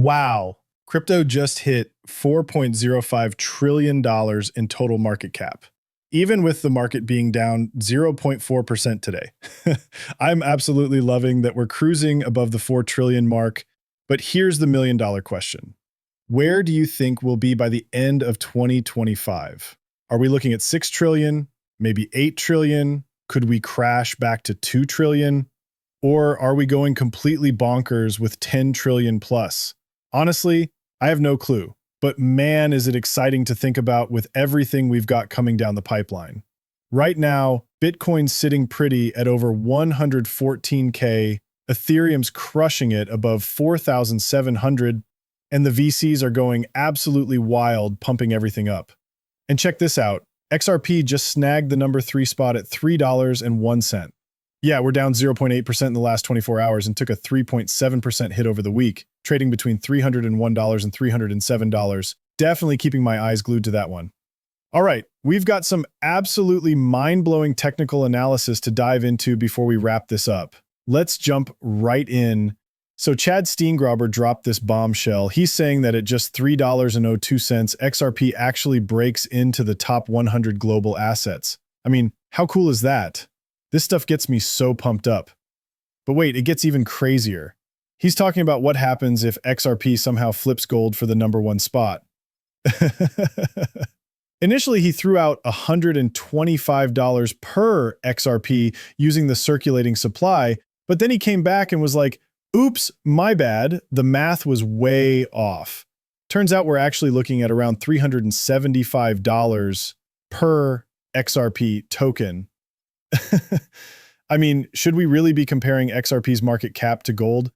Wow. Crypto just hit $4.05 trillion in total market cap, even with the market being down 0.4% today. I'm absolutely loving that we're cruising above the 4 trillion mark, but here's the million-dollar question. Where do you think we'll be by the end of 2025? Are we looking at 6 trillion, maybe 8 trillion? Could we crash back to 2 trillion? Or are we going completely bonkers with 10 trillion plus? Honestly, I have no clue, but man, is it exciting to think about with everything we've got coming down the pipeline. Right now, Bitcoin's sitting pretty at over 114K, Ethereum's crushing it above 4,700, and the VCs are going absolutely wild, pumping everything up. And check this out, XRP just snagged the number 3 spot at $3.01. Yeah, we're down 0.8% in the last 24 hours and took a 3.7% hit over the week, trading between $301 and $307. Definitely keeping my eyes glued to that one. All right, we've got some absolutely mind-blowing technical analysis to dive into before we wrap this up. Let's jump right in. So Chad Steengraber dropped this bombshell. He's saying that at just $3.02, XRP actually breaks into the top 100 global assets. I mean, how cool is that? This stuff gets me so pumped up. But wait, it gets even crazier. He's talking about what happens if XRP somehow flips gold for the number 1 spot. Initially, he threw out $125 per XRP using the circulating supply, but then he came back and was like, oops, my bad, the math was way off. Turns out we're actually looking at around $375 per XRP token. I mean, should we really be comparing XRP's market cap to gold?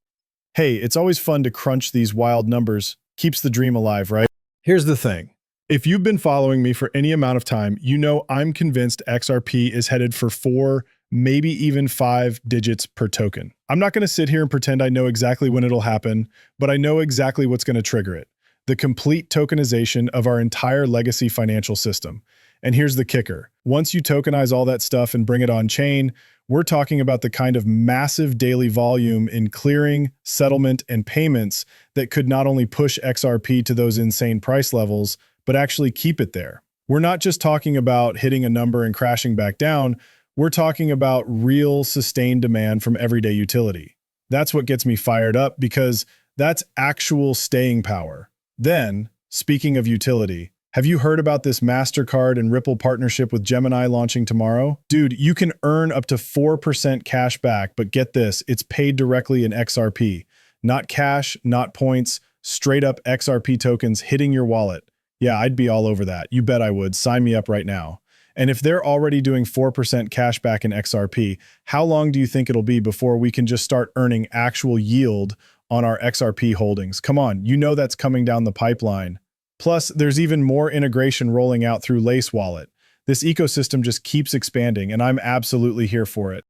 Hey, it's always fun to crunch these wild numbers. Keeps the dream alive, right? Here's the thing. If you've been following me for any amount of time, you know I'm convinced XRP is headed for 4, maybe even 5 digits per token. I'm not going to sit here and pretend I know exactly when it'll happen, but I know exactly what's going to trigger it. The complete tokenization of our entire legacy financial system. And here's the kicker. Once you tokenize all that stuff and bring it on chain, we're talking about the kind of massive daily volume in clearing, settlement, and payments that could not only push XRP to those insane price levels, but actually keep it there. We're not just talking about hitting a number and crashing back down. We're talking about real sustained demand from everyday utility. That's what gets me fired up because that's actual staying power. Then, speaking of utility, have you heard about this MasterCard and Ripple partnership with Gemini launching tomorrow? Dude, you can earn up to 4% cash back, but get this, it's paid directly in XRP. Not cash, not points, straight up XRP tokens hitting your wallet. Yeah, I'd be all over that. You bet I would. Sign me up right now. And if they're already doing 4% cash back in XRP, how long do you think it'll be before we can just start earning actual yield on our XRP holdings? Come on, you know that's coming down the pipeline. Plus, there's even more integration rolling out through Lace Wallet. This ecosystem just keeps expanding, and I'm absolutely here for it.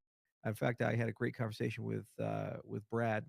In fact, I had a great conversation with Brad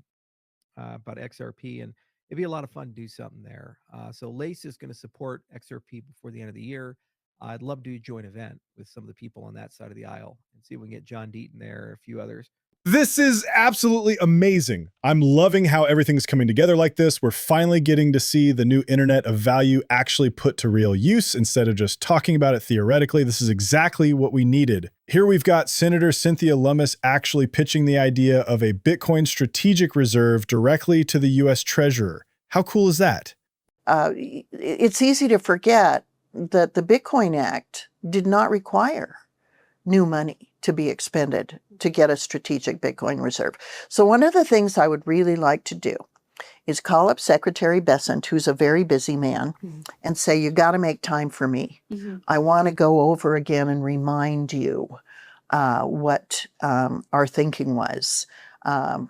about XRP, and it'd be a lot of fun to do something there. So Lace is going to support XRP before the end of the year. I'd love to do a joint event with some of the people on that side of the aisle and see if we can get John Deaton there, a few others. This is absolutely amazing. I'm loving how everything's coming together like this. We're finally getting to see the new internet of value actually put to real use instead of just talking about it theoretically. This is exactly what we needed. Here we've got Senator Cynthia Lummis actually pitching the idea of a Bitcoin strategic reserve directly to the U.S. Treasurer. How cool is that? It's easy to forget that the Bitcoin Act did not require new money to be expended to get a strategic Bitcoin reserve. So one of the things I would really like to do is call up Secretary Bessent, who's a very busy man, and say, you got to make time for me. I want to go over again and remind you what our thinking was. I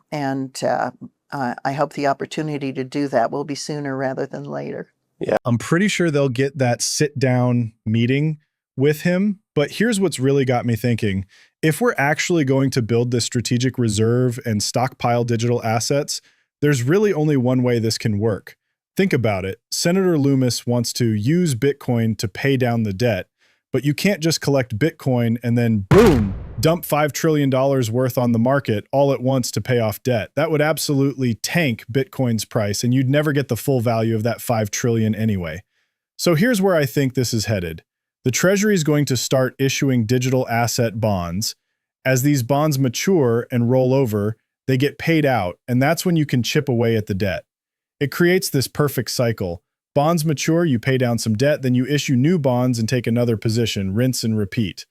hope the opportunity to do that will be sooner rather than later. Yeah, I'm pretty sure they'll get that sit-down meeting with him. But here's what's really got me thinking. If we're actually going to build this strategic reserve and stockpile digital assets, there's really only one way this can work. Think about it. Senator Lummis wants to use Bitcoin to pay down the debt, but you can't just collect Bitcoin and then boom, dump $5 trillion worth on the market all at once to pay off debt. That would absolutely tank Bitcoin's price, and you'd never get the full value of that $5 trillion anyway. So here's where I think this is headed. The Treasury is going to start issuing digital asset bonds. As these bonds mature and roll over, they get paid out, and that's when you can chip away at the debt. It creates this perfect cycle. Bonds mature, you pay down some debt, then you issue new bonds and take another position, rinse and repeat.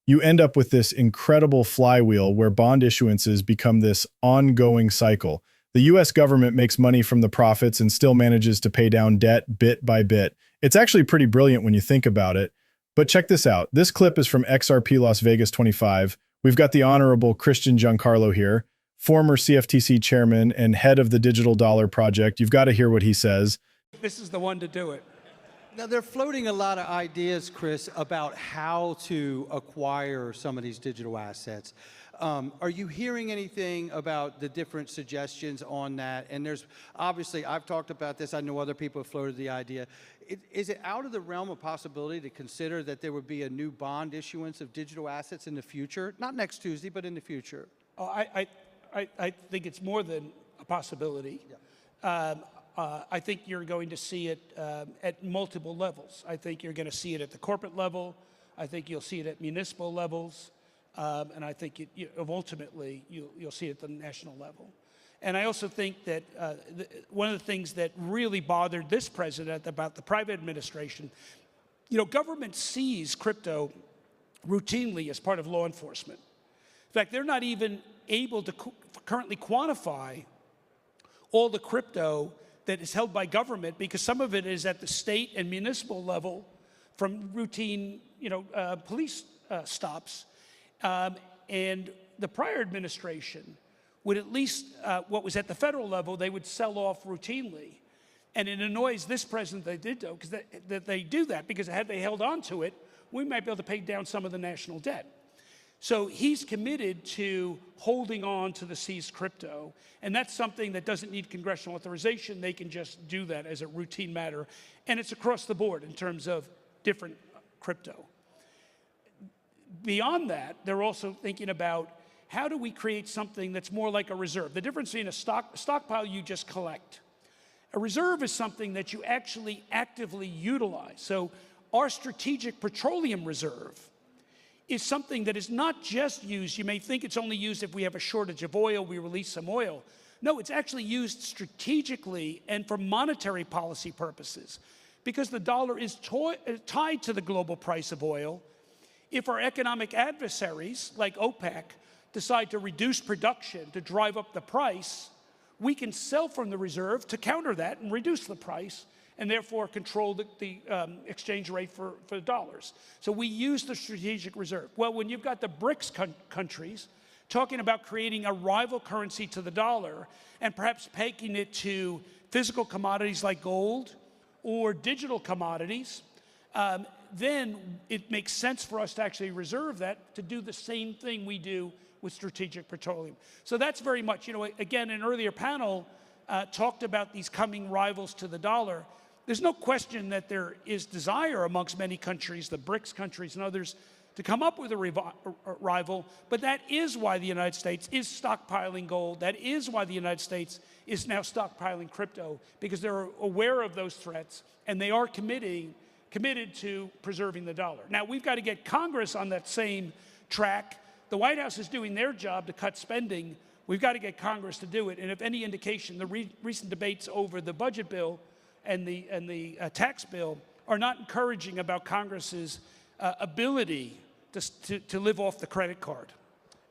You end up with this incredible flywheel where bond issuances become this ongoing cycle. The US government makes money from the profits and still manages to pay down debt bit by bit. It's actually pretty brilliant when you think about it. But check this out. This clip is from XRP Las Vegas 25. We've got the Honorable Christian Giancarlo here, former CFTC chairman and head of the Digital Dollar Project. You've got to hear what he says. This is the one to do it. Now, they're floating a lot of ideas, Chris, about how to acquire some of these digital assets. Are you hearing anything about the different suggestions on that? And there's obviously, I've talked about this. I know other people have floated the idea. Is it out of the realm of possibility to consider that there would be a new bond issuance of digital assets in the future? Not next Tuesday, but in the future. Oh, I think it's more than a possibility. Yeah. I think you're going to see it at multiple levels. I think you're going to see it at the corporate level. I think you'll see it at municipal levels. And I think ultimately you'll see it at the national level. And I also think that one of the things that really bothered this president about the private administration, government sees crypto routinely as part of law enforcement. In fact, they're not even able to currently quantify all the crypto that is held by government, because some of it is at the state and municipal level from routine, police stops. And the prior administration would at least, what was at the federal level, they would sell off routinely. And it annoys this president they did, though, because that they do that, because had they held on to it, we might be able to pay down some of the national debt. So he's committed to holding on to the seized crypto, and that's something that doesn't need congressional authorization. They can just do that as a routine matter, and it's across the board in terms of different crypto. Beyond that, they're also thinking about how do we create something that's more like a reserve. The difference between a stockpile you just collect. A reserve is something that you actually actively utilize. So our strategic petroleum reserve is something that is not just used. You may think it's only used if we have a shortage of oil, we release some oil. No, it's actually used strategically and for monetary policy purposes, because the dollar is tied to the global price of oil. If our economic adversaries, like OPEC, decide to reduce production to drive up the price, we can sell from the reserve to counter that and reduce the price, and therefore control the exchange rate for dollars. So we use the strategic reserve. Well, when you've got the BRICS countries talking about creating a rival currency to the dollar and perhaps pegging it to physical commodities like gold or digital commodities, then it makes sense for us to actually reserve that to do the same thing we do with strategic petroleum. So that's very much, again, an earlier panel talked about these coming rivals to the dollar. There's no question that there is desire amongst many countries, the BRICS countries and others, to come up with a rival, but that is why the United States is stockpiling gold. That is why the United States is now stockpiling crypto, because they're aware of those threats and they are committed to preserving the dollar. Now, we've got to get Congress on that same track. The White House is doing their job to cut spending. We've got to get Congress to do it. And if any indication, the recent debates over the budget bill and the tax bill are not encouraging about Congress's ability to live off the credit card.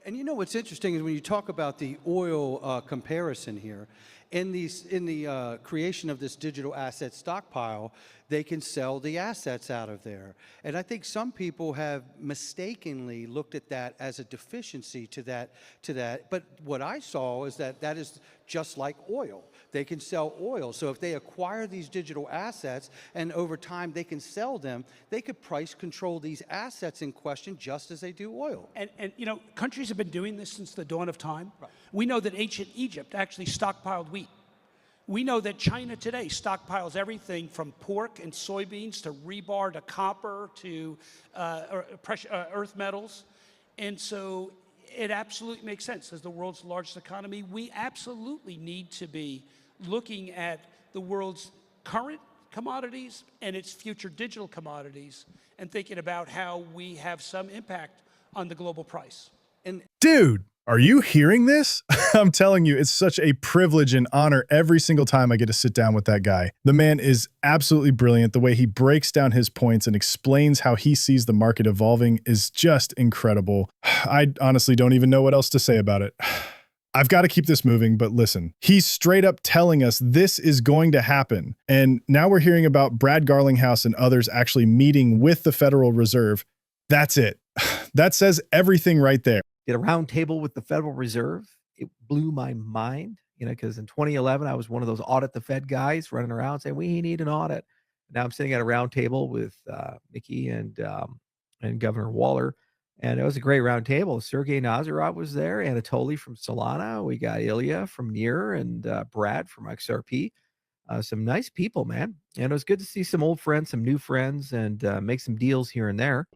And what's interesting is when you talk about the oil comparison here, in the creation of this digital asset stockpile, they can sell the assets out of there. And I think some people have mistakenly looked at that as a deficiency to that. But what I saw is that is just like oil. They can sell oil. So if they acquire these digital assets and over time they can sell them, they could price control these assets in question just as they do oil. And countries have been doing this since the dawn of time. Right. We know that ancient Egypt actually stockpiled wheat. We know that China today stockpiles everything from pork and soybeans to rebar to copper to earth metals. And so it absolutely makes sense. As the world's largest economy, we absolutely need to be looking at the world's current commodities and its future digital commodities and thinking about how we have some impact on the global price. Dude, are you hearing this? I'm telling you, it's such a privilege and honor every single time I get to sit down with that guy. The man is absolutely brilliant. The way he breaks down his points and explains how he sees the market evolving is just incredible. I honestly don't even know what else to say about it. I've got to keep this moving, but listen, he's straight up telling us this is going to happen. And now we're hearing about Brad Garlinghouse and others actually meeting with the Federal Reserve. That's it. That says everything right there. Did a round table with the Federal Reserve. It blew my mind, because in 2011, I was one of those audit the Fed guys running around saying, we need an audit. Now I'm sitting at a round table with Mickey and Governor Waller. And it was a great round table. Sergey Nazarov was there, Anatoly from Solana. We got Ilya from Near and Brad from XRP. Some nice people, man. And it was good to see some old friends, some new friends, and make some deals here and there.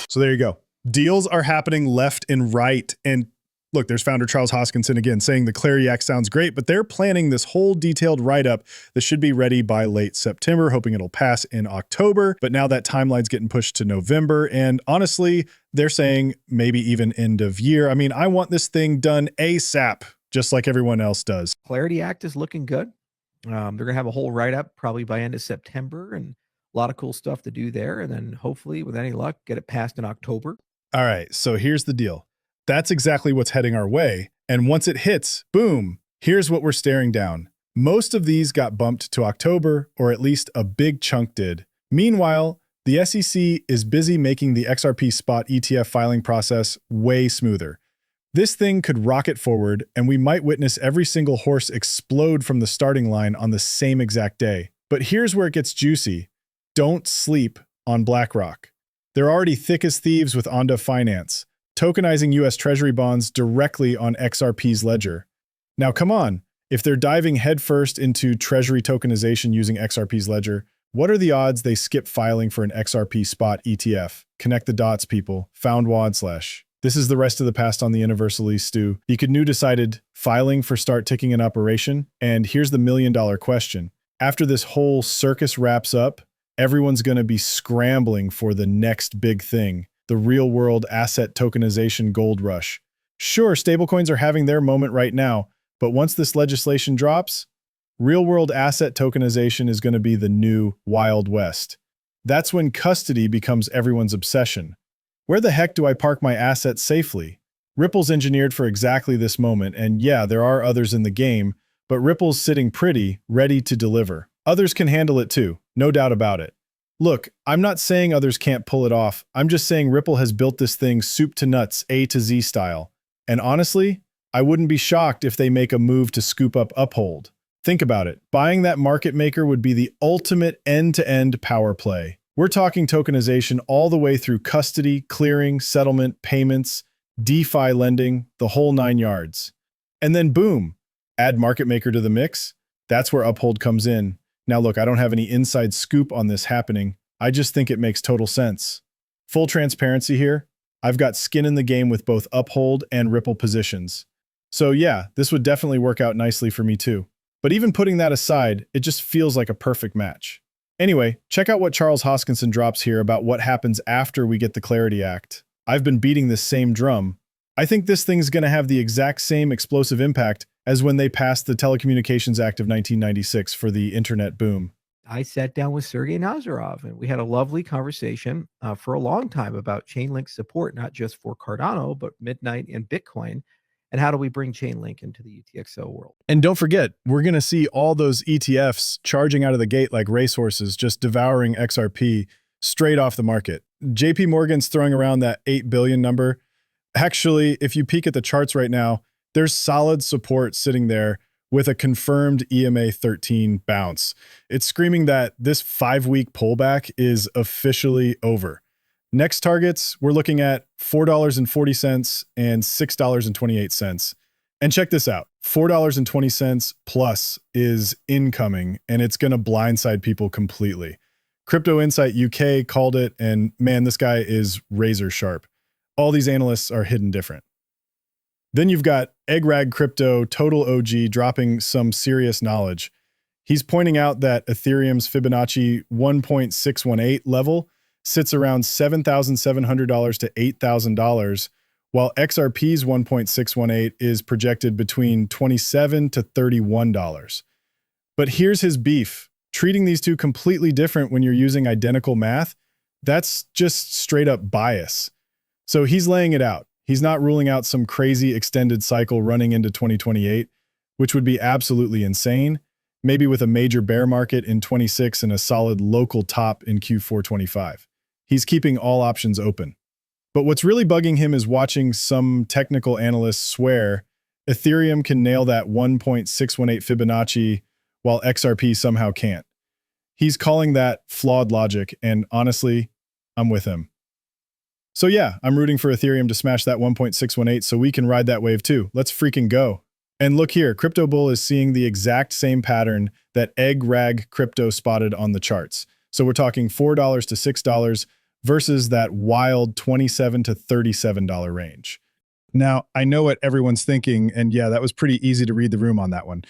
So there you go. Deals are happening left and right. And look, there's founder Charles Hoskinson again saying the Clarity Act sounds great, but they're planning this whole detailed write-up that should be ready by late September, hoping it'll pass in October. But now that timeline's getting pushed to November. And honestly, they're saying maybe even end of year. I mean, I want this thing done ASAP, just like everyone else does. Clarity Act is looking good. They're going to have a whole write-up probably by end of September and a lot of cool stuff to do there. And then hopefully, with any luck, get it passed in October. All right, so here's the deal. That's exactly what's heading our way. And once it hits, boom, here's what we're staring down. Most of these got bumped to October, or at least a big chunk did. Meanwhile, the SEC is busy making the XRP spot ETF filing process way smoother. This thing could rocket forward, and we might witness every single horse explode from the starting line on the same exact day. But here's where it gets juicy. Don't sleep on BlackRock. They're already thick as thieves with Onda Finance, tokenizing US Treasury bonds directly on XRP's ledger. Now, come on, if they're diving headfirst into Treasury tokenization using XRP's ledger, what are the odds they skip filing for an XRP spot ETF? Connect the dots, people. Found /. This is the rest of the past on the Universalese, Stu. You could new decided filing for start ticking an operation. And here's the $1,000,000 question. After this whole circus wraps up, everyone's going to be scrambling for the next big thing, the real-world asset tokenization gold rush. Sure, stablecoins are having their moment right now, but once this legislation drops, real-world asset tokenization is going to be the new Wild West. That's when custody becomes everyone's obsession. Where the heck do I park my assets safely? Ripple's engineered for exactly this moment, and yeah, there are others in the game, but Ripple's sitting pretty, ready to deliver. Others can handle it too, no doubt about it. Look, I'm not saying others can't pull it off. I'm just saying Ripple has built this thing soup to nuts, A to Z style. And honestly, I wouldn't be shocked if they make a move to scoop up Uphold. Think about it. Buying that market maker would be the ultimate end-to-end power play. We're talking tokenization all the way through custody, clearing, settlement, payments, DeFi lending, the whole 9 yards. And then boom, add market maker to the mix. That's where Uphold comes in. Now look, I don't have any inside scoop on this happening. I just think it makes total sense. Full transparency here, I've got skin in the game with both Uphold and Ripple positions. So yeah, this would definitely work out nicely for me too. But even putting that aside, it just feels like a perfect match. Anyway, check out what Charles Hoskinson drops here about what happens after we get the Clarity Act. I've been beating this same drum. I think this thing's going to have the exact same explosive impact as when they passed the Telecommunications Act of 1996 for the internet boom. I sat down with Sergey Nazarov, and we had a lovely conversation for a long time about Chainlink support, not just for Cardano, but Midnight and Bitcoin. And how do we bring Chainlink into the UTXO world? And don't forget, we're going to see all those ETFs charging out of the gate like racehorses, just devouring XRP straight off the market. JP Morgan's throwing around that 8 billion number. Actually, if you peek at the charts right now, there's solid support sitting there with a confirmed EMA 13 bounce. It's screaming that this 5-week pullback is officially over. Next targets, we're looking at $4.40 and $6.28. And check this out, $4.20 plus is incoming, and it's going to blindside people completely. Crypto Insight UK called it, and man, this guy is razor sharp. All these analysts are hidden different. Then you've got Eggrag Crypto, Total OG, dropping some serious knowledge. He's pointing out that Ethereum's Fibonacci 1.618 level sits around $7,700 to $8,000, while XRP's 1.618 is projected between $27 to $31. But here's his beef. Treating these two completely different when you're using identical math, that's just straight up bias. So he's laying it out. He's not ruling out some crazy extended cycle running into 2028, which would be absolutely insane, maybe with a major bear market in 26 and a solid local top in Q4 25. He's keeping all options open. But what's really bugging him is watching some technical analysts swear Ethereum can nail that 1.618 Fibonacci while XRP somehow can't. He's calling that flawed logic, and honestly, I'm with him. So yeah, I'm rooting for Ethereum to smash that 1.618 so we can ride that wave too. Let's freaking go. And look here, Crypto Bull is seeing the exact same pattern that Eggrag Crypto spotted on the charts. So we're talking $4 to $6 versus that wild $27 to $37 range. Now, I know what everyone's thinking, and yeah, that was pretty easy to read the room on that one.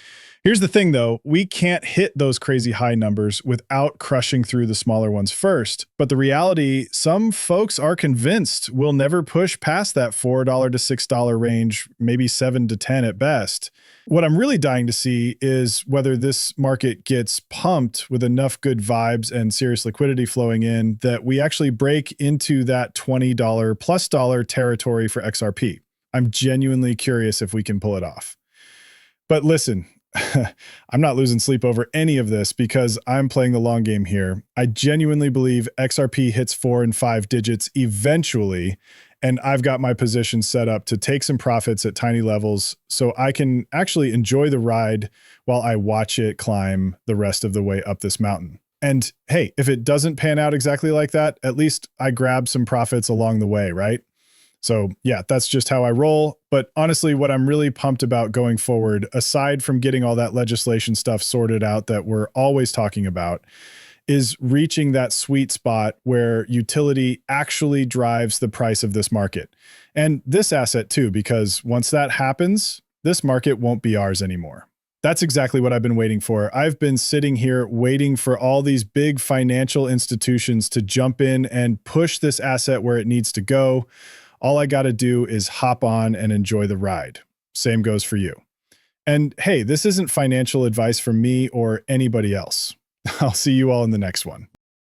Here's the thing though, we can't hit those crazy high numbers without crushing through the smaller ones first. But the reality, some folks are convinced we'll never push past that $4 to $6 range, maybe 7 to 10 at best. What I'm really dying to see is whether this market gets pumped with enough good vibes and serious liquidity flowing in that we actually break into that $20 plus territory for XRP. I'm genuinely curious if we can pull it off. But listen, I'm not losing sleep over any of this because I'm playing the long game here. I genuinely believe XRP hits 4 and 5 digits eventually, and I've got my position set up to take some profits at tiny levels so I can actually enjoy the ride while I watch it climb the rest of the way up this mountain. And hey, if it doesn't pan out exactly like that, at least I grab some profits along the way, right? So yeah, that's just how I roll. But honestly, what I'm really pumped about going forward, aside from getting all that legislation stuff sorted out that we're always talking about, is reaching that sweet spot where utility actually drives the price of this market. And this asset too, because once that happens, this market won't be ours anymore. That's exactly what I've been waiting for. I've been sitting here waiting for all these big financial institutions to jump in and push this asset where it needs to go. All I got to do is hop on and enjoy the ride. Same goes for you. And hey, this isn't financial advice from me or anybody else. I'll see you all in the next one.